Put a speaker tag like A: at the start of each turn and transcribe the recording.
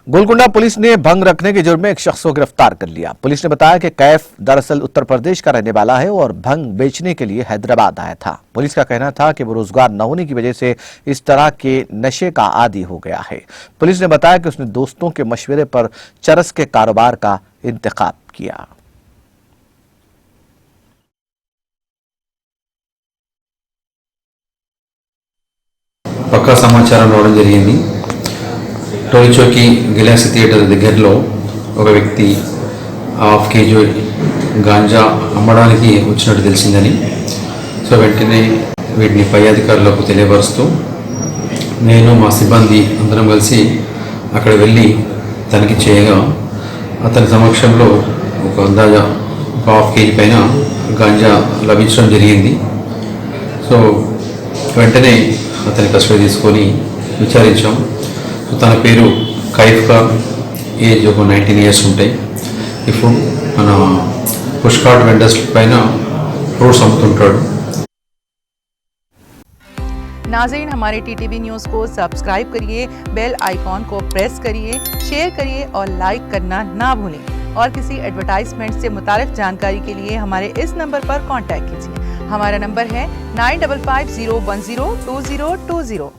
A: Golconda police ने भंग रखने के जुर्म में एक शख्स को गिरफ्तार कर लिया। पुलिस ने बताया कि कैफ दरअसल उत्तर प्रदेश का रहने वाला है और भंग बेचने के लिए हैदराबाद आया था। पुलिस का कहना था कि वो रोजगार न होने की वजह से इस तरह के नशे का आदी हो गया है। पुलिस ने बताया कि उसने दोस्तों के मशवरे पर चरस के कारोबार का इंतखाब किया।
B: పక్కా సమాచారం రావడం జరిగింది. టోల్ చౌకీ గెలాక్సీ థియేటర్ దగ్గరలో ఒక వ్యక్తి హాఫ్ కేజీ గాంజా అమ్మడానికి వచ్చినట్టు తెలిసిందని, సో వెంటనే వీటిని పై అధికారులకు తెలియపరుస్తూ నేను మా సిబ్బంది అందరం కలిసి అక్కడ వెళ్ళి తనిఖీ చేయగా అతని సమక్షంలో ఒక అందాజా హాఫ్ కేజీ పైన గాంజా లభించడం జరిగింది. సో వెంటనే అతని కస్టడీ తీసుకొని విచారించాం. తన పేరు కైఫ్ ఖాన్, ఏజ్ ఒక 19 ఇయర్స్ ఉంటాయి. ఇప్పుడు మన పుష్ కార్ట్ వెండర్స్ పైన ఫ్రూట్స్ అమ్ముతుంటాడు.
C: नाज़रीन, हमारे टीटीवी न्यूज़ को सब्सक्राइब करिए, बेल आइकॉन को प्रेस करिए, शेयर करिए और लाइक करना ना भूलें। और किसी एडवर्टाइजमेंट से मुताल्लिक़ जानकारी के लिए हमारे इस नंबर पर कांटेक्ट कीजिए। हमारा नंबर है 9550102020।